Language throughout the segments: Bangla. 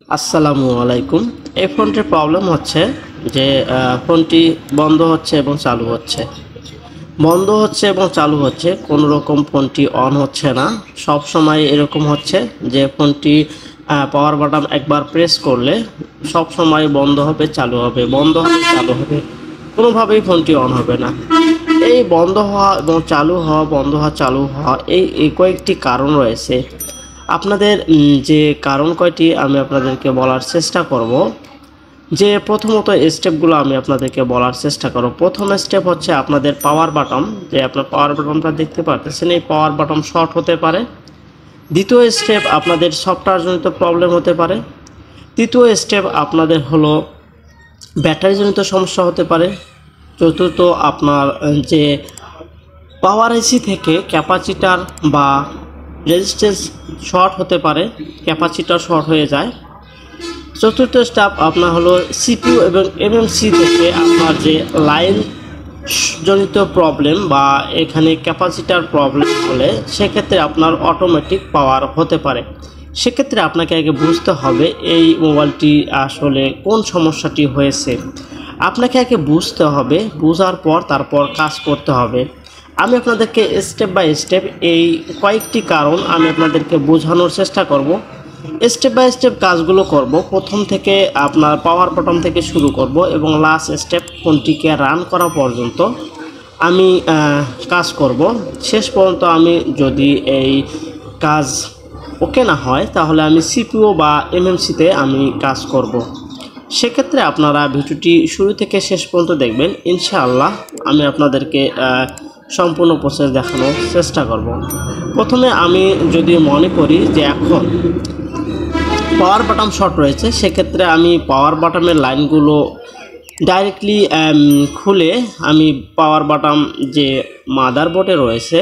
আসসালামু আলাইকুম। এই ফোনটির প্রবলেম হচ্ছে যে ফোনটি বন্ধ হচ্ছে এবং চালু হচ্ছে, কোনো রকম ফোনটি অন হচ্ছে না। সব সময় এরকম হচ্ছে যে ফোনটি পাওয়ার বাটন একবার প্রেস করলে সব সময় বন্ধ হবে, চালু হবে, বন্ধ হবে, চালু হবে, কোনোভাবেই ফোনটি অন হবে না। এই বন্ধ হওয়া এবং চালু হওয়া, বন্ধ হওয়া, চালু হওয়া, এই কয়েকটি কারণ রয়েছে। আপনাদের যে কারণ কয়টি আমি আপনাদেরকে বলার চেষ্টা করব। যে প্রথমত স্টেপগুলো আমি আপনাদেরকে বলার চেষ্টা করব। প্রথম স্টেপ হচ্ছে আপনাদের পাওয়ার বাটন, যে আপনার পাওয়ার বাটনটা দেখতে পাচ্ছেন, এই পাওয়ার বাটন শর্ট হতে পারে। দ্বিতীয় স্টেপ আপনাদের সফটওয়্যারজনিত প্রবলেম হতে পারে। তৃতীয় স্টেপ আপনাদের হলো ব্যাটারিজনিত সমস্যা হতে পারে। চতুর্থ আপনার যে পাওয়ার আইসি থেকে ক্যাপাসিটার বা রেজিস্ট্যান্স শর্ট হতে পারে, ক্যাপাসিটার শর্ট হয়ে যায়। চতুর্থ স্টেপ আপনার হলো সিপিইউ এবং এমএমসি থেকে আপনার যে লাইন জনিত প্রবলেম বা এখানে ক্যাপাসিটার প্রবলেম হলে সেক্ষেত্রে আপনার অটোমেটিক পাওয়ার হতে পারে। সেক্ষেত্রে আপনাকে আগে বুঝতে হবে এই মোবাইলটি আসলে কোন সমস্যাটি হয়েছে। আপনাকে আগে বুঝতে হবে, বোঝার পর তারপর কাজ করতে হবে। আমি আপনাদেরকে স্টেপ বাই স্টেপ এই কয়েকটি কারণ আমি আপনাদেরকে বোঝানোর চেষ্টা করব। স্টেপ বাই স্টেপ কাজগুলো করব। প্রথম থেকে আপনার পাওয়ার বাটন থেকে শুরু করব এবং লাস্ট স্টেপ ফোনটিকে রান করা পর্যন্ত আমি কাজ করব। শেষ পর্যন্ত আমি যদি এই কাজ ওকে না হয় তাহলে আমি সিপিইউ বা এমএমসিতে আমি কাজ করব। সেক্ষেত্রে আপনারা ভিডিওটি শুরু থেকে শেষ পর্যন্ত দেখবেন। ইনশাআল্লাহ আমি আপনাদেরকে সম্পূর্ণ প্রসেস দেখানোর চেষ্টা করব। প্রথমে আমি যদি মনে করি যে এখন পাওয়ার বাটন শর্ট রয়েছে, সেক্ষেত্রে আমি পাওয়ার বাটনের লাইনগুলো ডাইরেক্টলি খুলে আমি পাওয়ার বাটন যে মাদারবোর্ডে রয়েছে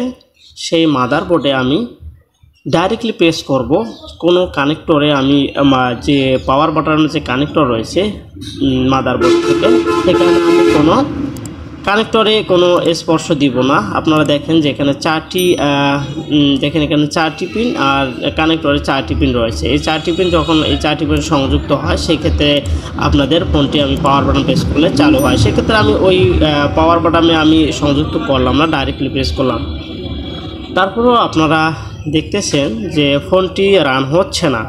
সেই মাদারবোর্ডে আমি ডাইরেক্টলি প্রেস করব। কোনো কানেক্টরে আমি যে পাওয়ার বাটনের যে কানেক্টর রয়েছে মাদারবোর্ড থেকে, সেখানে আমি কোনো কানেক্টরে কোনো স্পর্শ দিব না। আপনারা দেখেন যে এখানে এখানে চারটি পিন আর কানেক্টরে 4টি পিন রয়েছে। এই 4টি পিন যখন এই 4টি পিন সংযুক্ত হয় সেক্ষেত্রে আপনাদের ফোনটি আমি পাওয়ার বাটন প্রেস করলে চালু হয়। সেক্ষেত্রে আমি ওই পাওয়ার বাটনে আমি সংযুক্ত করলাম না, ডাইরেক্টলি প্রেস করলাম। তারপরেও আপনারা দেখতেছেন যে ফোনটি রান হচ্ছে না,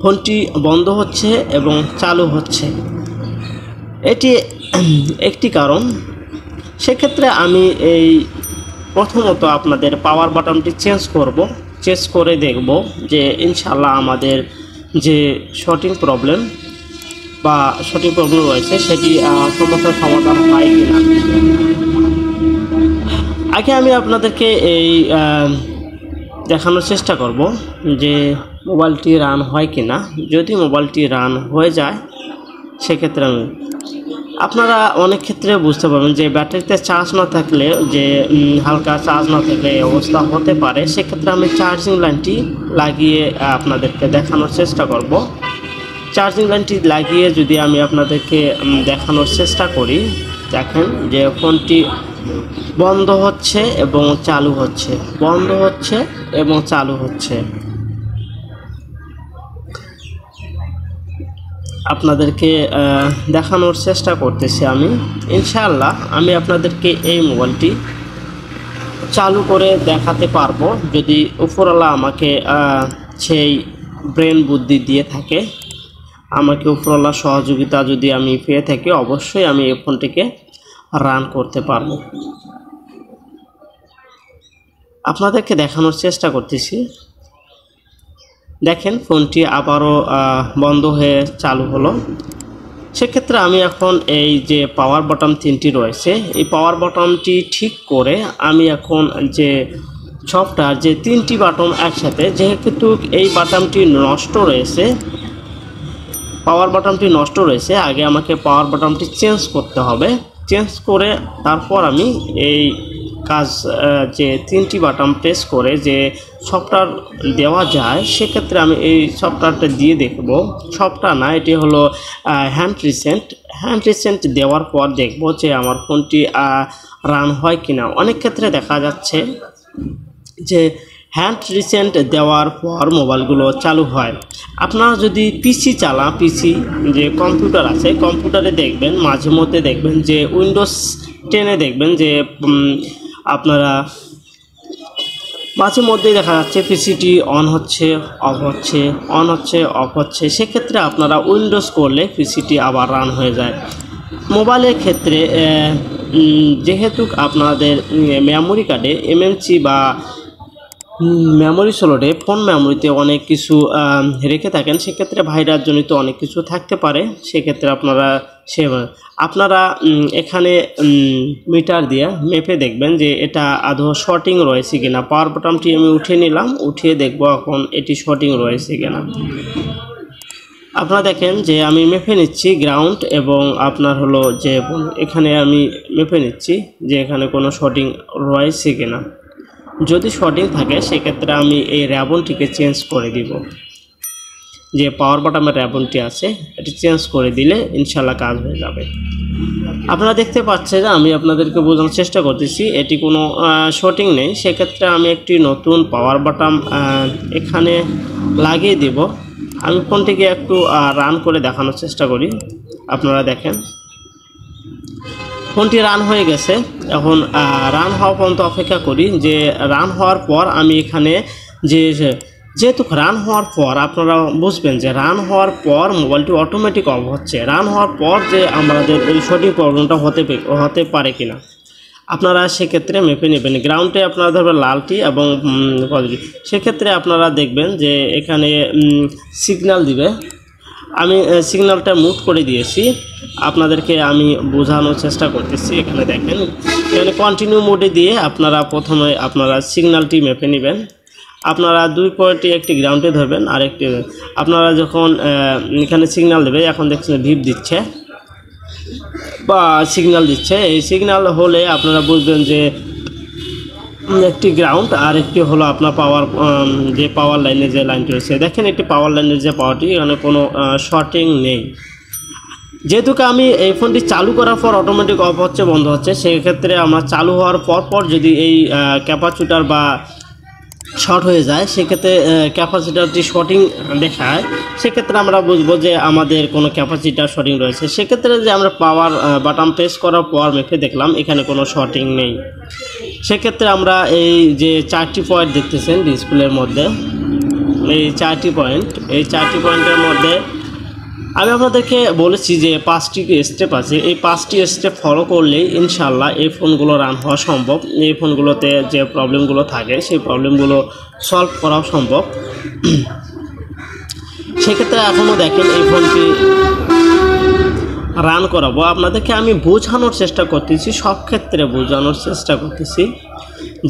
ফোনটি বন্ধ হচ্ছে এবং চালু হচ্ছে। এটি একটি কারণ। সেক্ষেত্রে আমি এই প্রথমত আপনাদের পাওয়ার বাটনটি চেঞ্জ করে দেখব যে ইনশাআল্লাহ আমাদের যে সঠিক প্রবলেম রয়েছে সেটি সমস্যার সমাধান হয় কিনা। আগে আমি আপনাদেরকে এই দেখানোর চেষ্টা করব যে মোবাইলটি রান হয় কিনা। যদি মোবাইলটি রান হয়ে যায় সেক্ষেত্রে আপনারা অনেক ক্ষেত্রে বুঝতে পারবেন যে ব্যাটারিতে চার্জ না থাকলে, যে হালকা চার্জ না থাকলে এই অবস্থা হতে পারে। সেক্ষেত্রে আমি চার্জিং লাইনটি লাগিয়ে আপনাদেরকে দেখানোর চেষ্টা করব। চার্জিং লাইনটি লাগিয়ে যদি আমি আপনাদেরকে দেখানোর চেষ্টা করি, দেখেন যে ফোনটি বন্ধ হচ্ছে এবং চালু হচ্ছে, বন্ধ হচ্ছে এবং চালু হচ্ছে। আপনাদেরকে দেখানোর চেষ্টা করতেছি আমি। ইনশাআল্লাহ আমি আপনাদেরকে এই মোবাইলটি চালু করে দেখাতে পারবো যদি উপরওয়ালা আমাকে সেই ব্রেন বুদ্ধি দিয়ে থাকে, আমাকে উপরওয়ালা সহযোগিতা যদি আমি পেয়ে থাকি, অবশ্যই আমি এই ফোনটিকে রান করতে পারবো। আপনাদেরকে দেখানোর চেষ্টা করতেছি। দেখেন ফোনটি আবারও বন্ধ হয়ে চালু হলো। সেক্ষেত্রে আমি এখন এই যে পাওয়ার বাটন 3টি রয়েছে, এই পাওয়ার বাটনটি ঠিক করে আমি এখন যে সফটওয়্যার যে 3টি বাটন একসাথে, যেহেতু এই বাটনটি নষ্ট রয়েছে, পাওয়ার বাটনটি নষ্ট রয়েছে, আগে আমাকে পাওয়ার বাটনটি চেঞ্জ করতে হবে। চেঞ্জ করে তারপর আমি এই কাজ যে 3টি বাটন প্রেস করে যে সফটওয়্যার দেওয়া যায়, সেক্ষেত্রে আমি এই সফটওয়্যারটা দিয়ে দেখব। সফটওয়্যার না, এটি হলো হ্যান্ড রিসেন্ট দেওয়ার পর দেখব যে আমার ফোনটি রান হয় কিনা। অনেক ক্ষেত্রে দেখা যাচ্ছে যে হ্যান্ড রিসেট দেওয়ার পর মোবাইলগুলো চালু হয়। আপনারা যদি পিসি যে কম্পিউটার আছে, কম্পিউটারে দেখবেন মাঝে মধ্যে দেখবেন যে উইন্ডোজ 10-এ দেখবেন যে আপনারা মাঝে মধ্যেই দেখা যাচ্ছে পিসিটি অন হচ্ছে অফ হচ্ছে, অন হচ্ছে অফ হচ্ছে। সেক্ষেত্রে আপনারা উইন্ডোজ করলে পিসিটি আবার রান হয়ে যায়। মোবাইলের ক্ষেত্রে যেহেতু আপনাদের মেমোরি কার্ডে এমএমসি বা মেমোরি স্লোটে ফোন মেমোরিতে অনেক কিছু রেখে থাকেন, সেক্ষেত্রে ভাইরাসজনিত অনেক কিছু থাকতে পারে। সেক্ষেত্রে আপনারা এখানে মিটার দিয়ে মেপে দেখবেন যে এটা আদৌ শর্টিং রয়েছে কিনা। পাওয়ার বাটনটি আমি উঠিয়ে নিলাম, উঠিয়ে দেখব এখন এটি শর্টিং রয়েছে কিনা। আপনারা দেখেন যে আমি মেপে নিচ্ছি গ্রাউন্ড এবং আপনার হলো যে এখানে আমি মেপে নিচ্ছি যে এখানে কোনো শর্টিং রয়েছে কিনা। যদি শর্টিং থাকে সেক্ষেত্রে আমি এই র্যাবনটিকে চেঞ্জ করে দিব। যে পাওয়ার বাটনের র্যাবনটি আছে এটি চেঞ্জ করে দিলে ইনশাল্লাহ কাজ হয়ে যাবে। আপনারা দেখতে পাচ্ছেন যে আমি আপনাদেরকে বোঝানোর চেষ্টা করতেছি এটি কোনো শর্টিং নেই। সেক্ষেত্রে আমি একটি নতুন পাওয়ার বাটন এখানে লাগিয়ে দিব। আমি ফোনটিকে একটু রান করে দেখানোর চেষ্টা করি। আপনারা দেখেন ফোনটি রান হয়ে গেছে। এখন রান হওয়া পর্যন্ত অপেক্ষা করি। যে রান হওয়ার পর আমি এখানে যেহেতু রান হওয়ার পর আপনারা বুঝবেন যে রান হওয়ার পর মোবাইলটি অটোমেটিক অফ হচ্ছে। রান হওয়ার পর যে আমাদের এই সঠিক প্রবলেমটা হতে পারে কিনা আপনারা সেক্ষেত্রে মেপে নেবেন। গ্রাউন্ডে আপনারা ধরবেন লালটি এবং পজিটিভ। সেক্ষেত্রে আপনারা দেখবেন যে এখানে সিগন্যাল দিবে। আমি সিগন্যালটা মুভ করে দিয়েছি, আপনাদেরকে আমি বোঝানোর চেষ্টা করতেছি। এখানে দেখেন এখানে কন্টিনিউ মোডে দিয়ে প্রথমে আপনারা সিগন্যালটি মেপে নেবেন। আপনারা দুই পয়েন্টে একটি গ্রাউন্ডে ধরবেন আর একটি আপনারা যখন এখানে সিগন্যাল দেবে, এখন দেখছেন ভিপ দিচ্ছে বা সিগন্যাল দিচ্ছে। এই সিগন্যাল হলে আপনারা বুঝবেন যে একটি গ্রাউন্ড আর একটি হলো আপনার পাওয়ার লাইনের যে লাইনটি রয়েছে। দেখেন একটি পাওয়ার লাইনের যে পাওয়ারটি, এখানে কোনো শর্টিং নেই। যেহেতু আমি এই ফোনটি চালু করার পর অটোমেটিক অফ হচ্ছে বন্ধ হচ্ছে, সেক্ষেত্রে আমরা চালু হওয়ার পর যদি এই ক্যাপাসিটার বা শর্ট হয়ে যায়, সেক্ষেত্রে ক্যাপাসিটারটি শর্টিং দেখায়, সেক্ষেত্রে আমরা বুঝবো যে আমাদের কোনো ক্যাপাসিটার শর্টিং রয়েছে। সেক্ষেত্রে যে আমরা পাওয়ার বাটন প্রেস করার পর মেপে দেখলাম এখানে কোনো শর্টিং নেই। সেক্ষেত্রে আমরা এই যে 4টি পয়েন্ট দেখতেছেন ডিসপ্লের মধ্যে, এই 4টি পয়েন্টের মধ্যে আমি আপনাদেরকে বলেছি যে 5টি স্টেপ আছে। এই 5টি স্টেপ ফলো করলেই ইনশাল্লাহ এই ফোনগুলো রান হওয়া সম্ভব। এই ফোনগুলোতে যে প্রবলেমগুলো থাকে সেই প্রবলেমগুলো সলভ করাও সম্ভব। সেক্ষেত্রে এখনও দেখেন এই ফোনটি রান করাবো, আপনাদেরকে আমি বোঝানোর চেষ্টা করতেছি, সব ক্ষেত্রে বোঝানোর চেষ্টা করতেছি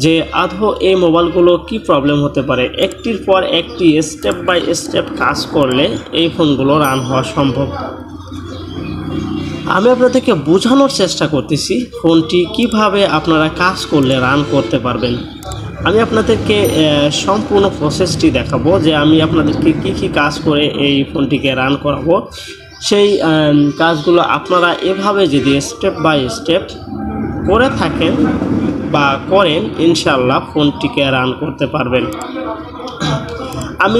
যে আদৌ এই মোবাইলগুলো কি প্রবলেম হতে পারে। একটির পর একটি স্টেপ বাই স্টেপ কাজ করলে এই ফোনগুলো রান হওয়া সম্ভব। আমি আপনাদেরকে বোঝানোর চেষ্টা করতেছি ফোনটি কিভাবে আপনারা কাজ করলে রান করতে পারবেন। আমি আপনাদেরকে সম্পূর্ণ প্রসেসটি দেখাবো যে আমি আপনাদেরকে কি কাজ করে এই ফোনটিকে রান করাবো। সেই কাজগুলো আপনারা এভাবে যদি স্টেপ বাই স্টেপ করে থাকেন বা করেন, ইনশাল্লাহ ফোনটিকে রান করতে পারবেন। আমি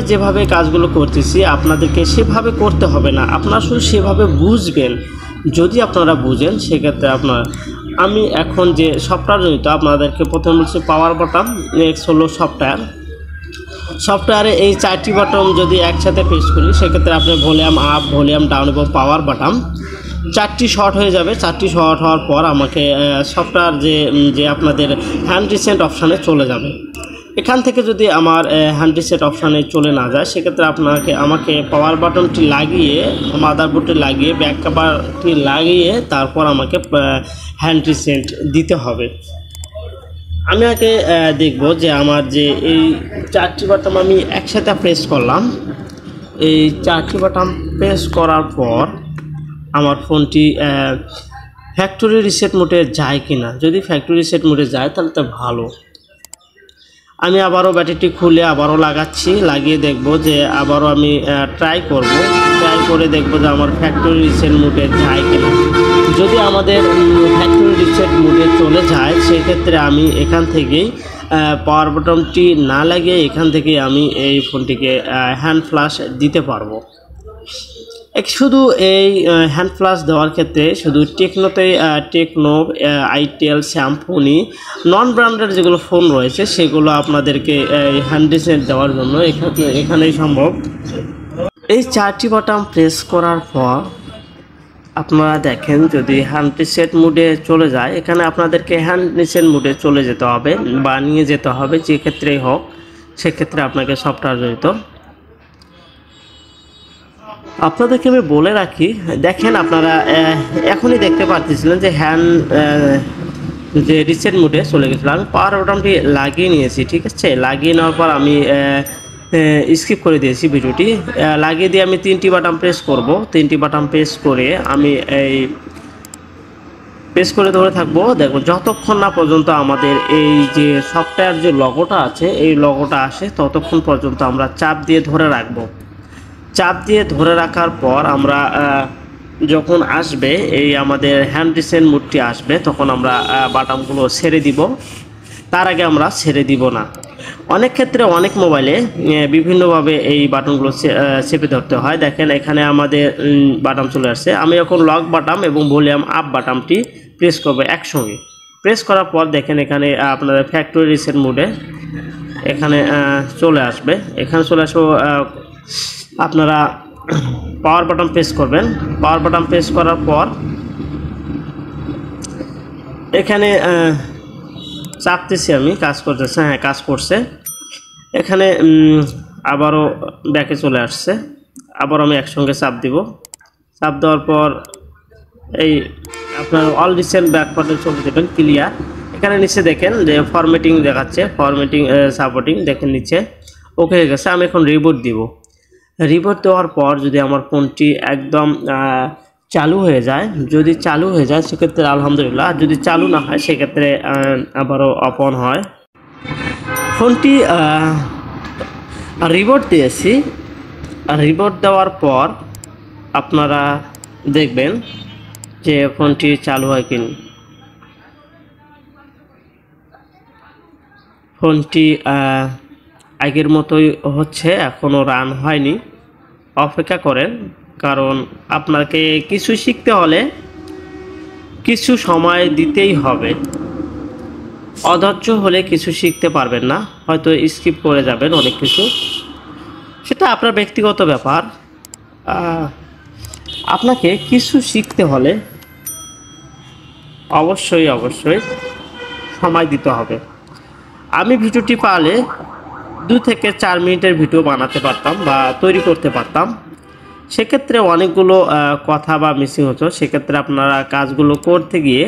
যেভাবে কাজগুলো করতেছি আপনাদেরকে সেভাবে করতে হবে না, আপনারা শুধু সেভাবে বুঝবেন। যদি আপনারা বুঝেন সেক্ষেত্রে আমি এখন যে সফটওয়্যার জনিত আপনাদেরকে প্রথমে বলছি পাওয়ার বাটন, নেক্সট হলো সফটওয়্যারে এই 4টি বাটন যদি একসাথে প্রেস করি, সেক্ষেত্রে আপনি ভলিউম আপ, ভলিউম ডাউন এবং পাওয়ার বাটন 4টি শর্ট হয়ে যাবে। 4টি শর্ট হওয়ার পর আমাকে সফটওয়্যার যে আপনাদের হ্যান্ড রিসেট অপশানে চলে যাবে। এখান থেকে যদি আমার হ্যান্ড রিসেট অপশানে চলে না যায়, সেক্ষেত্রে আমাকে পাওয়ার বাটনটি লাগিয়ে, মাদারবোর্ডটি লাগিয়ে, ব্যাক কভারটি লাগিয়ে তারপর আমাকে হ্যান্ড রিসেট দিতে হবে। আমি আগে দেখব যে আমার যে এই 4টি বাটন আমি একসাথে প্রেস করলাম, এই 4টি বাটন প্রেস করার পর আমার ফোনটি ফ্যাক্টরি রিসেট মোডে যায় কিনা। যদি ফ্যাক্টরি রিসেট মোডে যায় তাহলে তো ভালো। আমি আবারও ব্যাটারিটি খুলে আবারও লাগাচ্ছি, লাগিয়ে দেখব যে আবারও আমি ট্রাই করে দেখব যে আমার ফ্যাক্টরি রিসেট মোডে যায় কিনা। যদি আমাদের ফ্যাক্টরি রিসেট মোডে চলে যায়, সেক্ষেত্রে আমি এখান থেকেই পাওয়ার বাটনটি না লাগিয়ে এখান থেকে আমি এই ফোনটিকে হ্যান্ড ফ্লাশ দিতে পারবো। শুধু এই হ্যান্ড ফ্লাশ দেওয়ার ক্ষেত্রে শুধু টেকনো, আইটেল, স্যামসং নন ব্র্যান্ডের যেগুলো ফোন রয়েছে সেগুলো আপনাদেরকে হ্যান্ড রিসেট দেওয়ার জন্য এখানেই সম্ভব। এই 4টি বাটন প্রেস করার পর আপনারা দেখেন যদি হ্যান্ড রিসেট মোডে চলে যায়, এখানে আপনাদেরকে হ্যান্ড রিসেট মোডে চলে যেতে হবে বা নিয়ে যেতে হবে, যে ক্ষেত্রেই হোক সেক্ষেত্রে আপনাকে সফটওয়্যার জড়িত। আপনাদেরকে আমি বলে রাখি, দেখেন আপনারা এখনই দেখতে পাচ্ছিলেন যে যে রিসেট মোডে চলে গেছিলাম। আমি পাওয়ার বাটনটি লাগিয়ে নিয়েছি, ঠিক আছে। লাগিয়ে নেওয়ার পর আমি স্কিপ করে দিয়েছি ভিডিওটি। লাগিয়ে দিয়ে আমি 3টি বাটন প্রেস করব। 3টি বাটন প্রেস করে আমি প্রেস করে ধরে থাকবো, দেখো যতক্ষণ না পর্যন্ত আমাদের এই যে সফটওয়্যার যে লগোটা আছে এই লগোটা আসে ততক্ষণ পর্যন্ত আমরা চাপ দিয়ে ধরে রাখবো। চাপ দিয়ে ধরে রাখার পর আমরা যখন আসবে এই আমাদের হ্যান্ড রিসেট মোডটি আসবে তখন আমরা বাটনগুলো ছেড়ে দিব। তার আগে আমরা ছেড়ে দিব না। অনেক ক্ষেত্রে অনেক মোবাইলে বিভিন্নভাবে এই বাটনগুলো চেপে ধরতে হয়। দেখেন এখানে আমাদের বাটন চলে আসছে। আমি এখন লক বাটন এবং ভলিউম আপ বাটনটি প্রেস করব একসঙ্গে। প্রেস করার পর দেখেন এখানে আপনাদের ফ্যাক্টরি রিসেট মোডে এখানে চলে আসবে। এখানে চলে আসবো, আপনারা পাওয়ার বাটন প্রেস করবেন। পাওয়ার বাটন প্রেস করার পর এখানে চাপতেছি আমি, কাজ করতেছে, হ্যাঁ কাজ করছে। এখানে আবারও ব্যাকে চলে আসছে, আবার আমি একসঙ্গে চাপ দিব। চাপ দেওয়ার পর এই আপনার অল রিসেন্ট ব্যাক বাটন চলে দেবেন, ক্লিয়ার। এখানে নিচে দেখেন যে ফরম্যাটিং দেখাচ্ছে, ফরম্যাটিং সাপোর্টিং, দেখেন নিচে ওকে হয়ে গেছে। আমি এখন রিবুট দিব। রিবুট দেওয়ার পর যদি আমার ফোনটি একদম চালু হয়ে যায়, যদি চালু হয়ে যায় সেক্ষেত্রে আলহামদুলিল্লাহ, যদি চালু না হয় সেক্ষেত্রে আবারও অফ অন হয়। ফোনটি রিবুট দিয়েছি। রিবুট দেওয়ার পর আপনারা দেখবেন যে ফোনটি চালু হয় কিনা। ফোনটি আগের মতোই হচ্ছে, এখনও রান হয়নি। অপেক্ষা করেন, কারণ আপনাকে কিছু শিখতে হলে কিছু সময় দিতেই হবে। অধৈর্য হলে কিছু শিখতে পারবেন না, হয়তো স্কিপ করে যাবেন অনেক কিছু, সেটা আপনার ব্যক্তিগত ব্যাপার। আপনাকে কিছু শিখতে হলে অবশ্যই সময় দিতে হবে। আমি ভিডিওটি পারলে 2 থেকে 4 মিনিটের ভিডিও বানাতে পারতাম বা তৈরি করতে পারতাম, সেক্ষেত্রে অনেকগুলো কথা বা মিসিং হতো। সেক্ষেত্রে আপনারা কাজগুলো করতে গিয়ে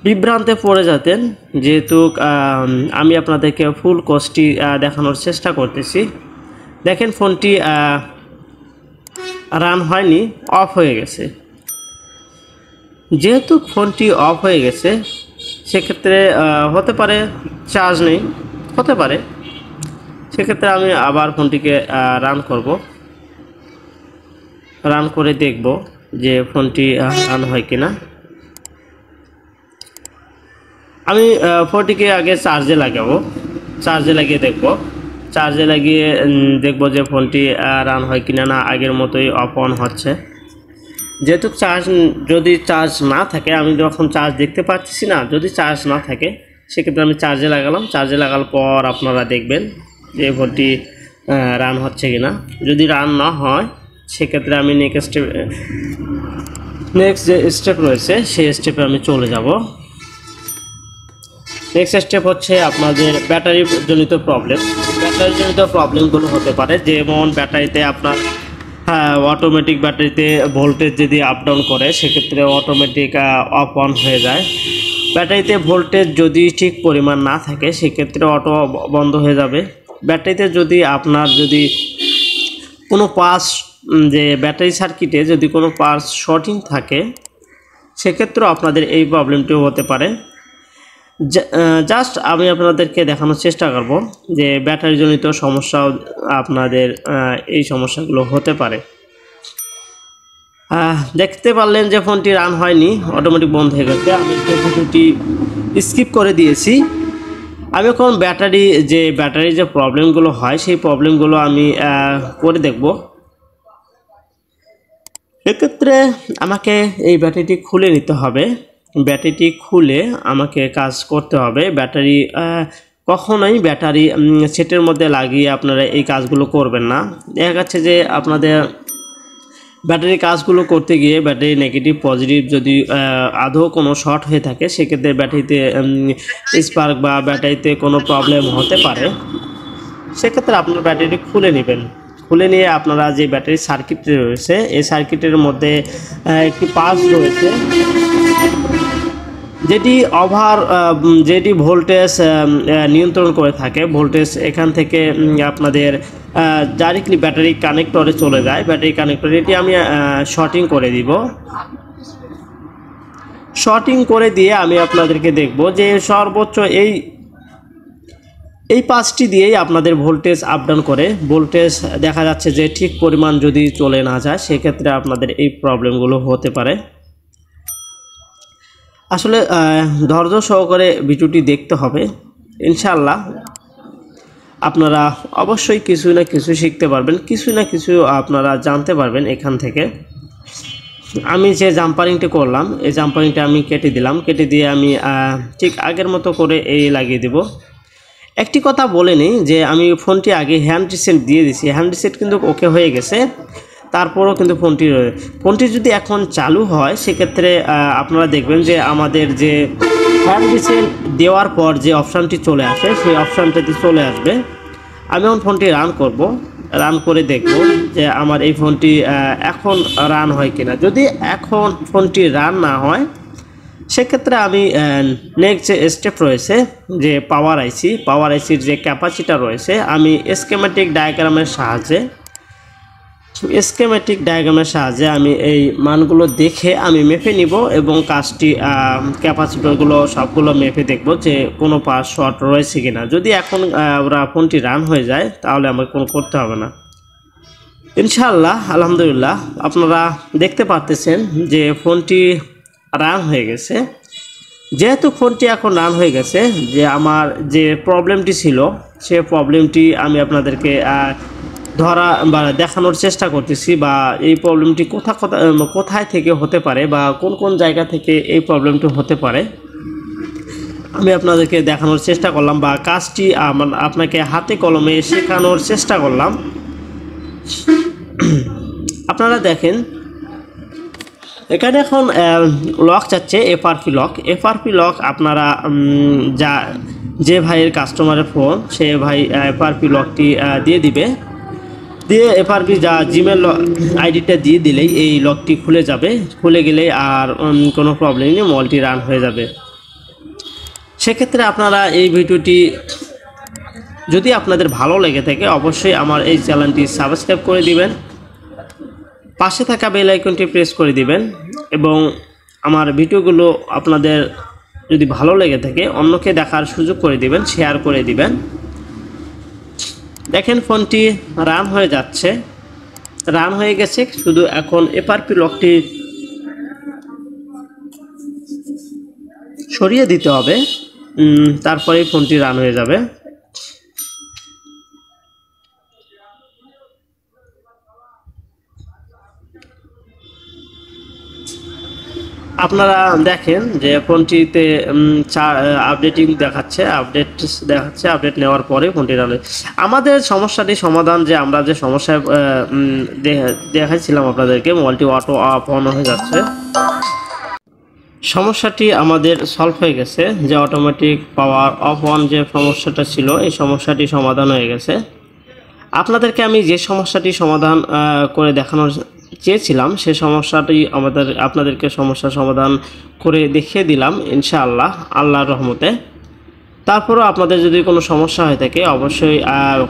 বিভ্রান্তে পড়ে যেতেন। যেহেতু আমি আপনাদেরকে ফুল কোর্সটি দেখানোর চেষ্টা করতেছি। দেখেন ফোনটি রান হয়নি, অফ হয়ে গেছে। যেহেতু ফোনটি অফ হয়ে গেছে সেক্ষেত্রে হতে পারে চার্জ নেই, হতে পারে। সেক্ষেত্রে আমি আবার ফোনটিকে রান করব, রান করে দেখব যে ফোনটি রান হয় কিনা। আমি ফোনটিকে আগে চার্জে লাগাবো, চার্জে লাগিয়ে দেখব, চার্জে লাগিয়ে দেখব যে ফোনটি রান হয় কিনা, না আগের মতোই অফ অন হচ্ছে। যেহেতু যদি চার্জ না থাকে, আমি যখন চার্জ দেখতে পাচ্ছি না, যদি চার্জ না থাকে সেক্ষেত্রে আমি চার্জে লাগালাম। চার্জে লাগার পর আপনারা দেখবেন যে ফোনটি রান হচ্ছে কিনা। যদি রান না হয় সেক্ষেত্রে আমি নেক্সট যে স্টেপ রয়েছে সেই স্টেপে আমি চলে যাব। নেক্সট স্টেপ হচ্ছে আপনাদের ব্যাটারি জনিত প্রবলেম। ব্যাটারি জনিত প্রবলেমগুলো হতে পারে, যেমন ব্যাটারিতে আপনার অটোমেটিক ব্যাটারিতে ভোল্টেজ যদি আপ ডাউন করে সেক্ষেত্রে অটোমেটিক অফ অন হয়ে যায়। ব্যাটারিতে ভোল্টেজ যদি ঠিক পরিমাণ না থাকে সেক্ষেত্রে অটো বন্ধ হয়ে যাবে। ব্যাটারিতে যদি আপনার কোনো পার্টস, যে ব্যাটারি সার্কিটে যদি কোনো পার্টস শর্টিং থাকে সেক্ষেত্রেও আপনাদের এই প্রবলেমটিও হতে পারে। জাস্ট আমি আপনাদেরকে দেখানোর চেষ্টা করব যে ব্যাটারি জনিত সমস্যাও আপনাদের এই সমস্যাগুলো হতে পারে। দেখতে পারলেন যে ফোনটি রান হয়নি, অটোমেটিক বন্ধ হয়ে গেছে। আমি ভিডিওটি স্কিপ করে দিয়েছি। আমি এখন ব্যাটারি যে প্রবলেমগুলো হয় সেই প্রবলেমগুলো আমি করে দেখব। এক্ষেত্রে আমাকে এই ব্যাটারিটি খুলে নিতে হবে। ব্যাটারিটি খুলে আমাকে কাজ করতে হবে। কখনোই ব্যাটারি সেটের মধ্যে লাগিয়ে আপনারা এই কাজগুলো করবেন না। দেখা যাচ্ছে যে আপনাদের ব্যাটারি কাজগুলো করতে গিয়ে ব্যাটারি নেগেটিভ পজিটিভ যদি আদৌ কোনো শর্ট হয়ে থাকে, সেক্ষেত্রে ব্যাটারিতে স্পার্ক বা ব্যাটারিতে কোনো প্রবলেম হতে পারে। সেক্ষেত্রে আপনার ব্যাটারিটি খুলে নেবেন। খুলে নিয়ে আপনারা যে ব্যাটারি সার্কিটটি রয়েছে, এই সার্কিটের মধ্যে একটি পাস রয়েছে যেটি ভোল্টেজ নিয়ন্ত্রণ করে থাকে। ভোল্টেজ এখান থেকে আপনাদের ডাইরেক্টলি ব্যাটারি কানেক্টরে চলে যায়। ব্যাটারি কানেক্টর এটি আমি শর্টিং করে দিব। শর্টিং করে দিয়ে আমি আপনাদেরকে দেখব যে সর্বোচ্চ এই পাঁচটি দিয়েই আপনাদের ভোল্টেজ আপ ডাউন করে। ভোল্টেজ দেখা যাচ্ছে যে ঠিক পরিমাণ যদি চলে না যায়, সেক্ষেত্রে আপনাদের এই প্রবলেমগুলো হতে পারে। আসলে ধৈর্য সহকারে ভিডিওটি দেখতে হবে। ইনশাআল্লাহ আপনারা অবশ্যই কিছু না কিছু শিখতে পারবেন, কিছু না কিছু আপনারা জানতে পারবেন এখান থেকে। আমি যে জাম্পারিংটি করলাম, এই জাম্পারিংটা আমি কেটে দিলাম। কেটে দিয়ে আমি ঠিক আগের মতো করে এই লাগিয়ে দেব। একটি কথা বলে নিই যে আমি ফোনটি আগে হ্যান্ড রিসেট দিয়ে দিছি। হ্যান্ড রিসেট কিন্তু ওকে হয়ে গেছে, তারপরেও কিন্তু ফোনটি যদি এখন চালু হয়, সেক্ষেত্রে আপনারা দেখবেন যে আমাদের যে হ্যান্ড রিসেট দেওয়ার পর যে অপশানটি চলে আসে, সেই অপশানটাতে চলে আসবে। আমি এখন ফোনটি রান করব। রান করে দেখব যে আমার এই ফোনটি এখন রান হয় কিনা। যদি এখন ফোনটি রান না হয়, সেক্ষেত্রে আমি নেক্সট যে স্টেপ রয়েছে যে পাওয়ার আইসির যে ক্যাপাসিটার রয়েছে, আমি স্কেমেটিক ডায়াগ্রামের সাহায্যে আমি এই মানগুলো দেখে আমি মেপে নিব এবং কাজটি ক্যাপাসিটরগুলো সবগুলো মেপে দেখব যে কোনো পাস শর্ট রয়েছে কিনা। যদি এখন ফোনটি রান হয়ে যায়, তাহলে আমাকে কোনো করতে হবে না ইনশাআল্লাহ। আলহামদুলিল্লাহ, আপনারা দেখতে পাচ্ছেন যে ফোনটি রান হয়ে গেছে। যেহেতু ফোনটি এখন রান হয়ে গেছে, যে আমার যে প্রবলেমটি ছিল, সে প্রবলেমটি আমি আপনাদেরকে ধরা বা দেখানোর চেষ্টা করতেছি, বা এই প্রবলেমটি কোথায় থেকে হতে পারে বা কোন জায়গা থেকে এই প্রবলেমটি হতে পারে আমি আপনাদেরকে দেখানোর চেষ্টা করলাম, বা কাজটি আপনাকে হাতে কলমে শেখানোর চেষ্টা করলাম। আপনারা দেখেন এখানে এখন লক চাচ্ছে এফআরপি লক। আপনারা যে ভাইয়ের কাস্টমারের ফোন, সে ভাই এফআরপি লকটি দিয়ে দিবে। দিয়ে এফআরপি জিমেল আইডিটা দিয়ে দিলেই এই লকটি খুলে যাবে। খুলে গেলে আর কোনো প্রবলেম নেই, মোবাইলটি রান হয়ে যাবে। সেক্ষেত্রে আপনারা এই ভিডিওটি যদি আপনাদের ভালো লেগে থাকে, অবশ্যই আমার এই চ্যানেলটি সাবস্ক্রাইব করে দিবেন, পাশে থাকা বেল আইকনটি প্রেস করে দিবেন, এবং আমার ভিডিওগুলো আপনাদের যদি ভালো লেগে থাকে অন্যকে দেখার সুযোগ করে দিবেন, শেয়ার করে দিবেন। দেখেন ফোনটি রান হয়ে যাচ্ছে, রান হয়ে গেছে। শুধু এখন এফআরপি লকটি সরিয়ে দিতে হবে, তারপরেই ফোনটি রান হয়ে যাবে। আপনারা দেখেন যে ফোনটিতে আপডেটিং দেখাচ্ছে, আপডেট নেওয়ার পরে ফোনটি রান হয়। আমাদের সমস্যাটি সমাধান, যে আমরা যে সমস্যায় দেখাইছিলাম আপনাদেরকে, মোবাইলটি অটো অফ অন হয়ে যাচ্ছে, সমস্যাটি আমাদের সলভ হয়ে গেছে। যে অটোমেটিক পাওয়ার অফ অন যে সমস্যাটা ছিল, এই সমস্যাটি সমাধান হয়ে গেছে। আপনাদেরকে আমি যে সমস্যাটি সমাধান করে দেখানোর চেয়েছিলাম, সে সমস্যাটি আপনাদেরকে সমস্যার সমাধান করে দেখিয়ে দিলাম ইনশাআল্লাহ, আল্লাহর রহমতে। তারপরেও আপনাদের যদি কোনো সমস্যা হয়ে থাকে, অবশ্যই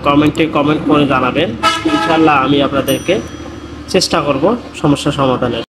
কমেন্ট করে জানাবেন। ইনশাআল্লাহ আমি আপনাদেরকে চেষ্টা করব সমস্যা সমাধানের।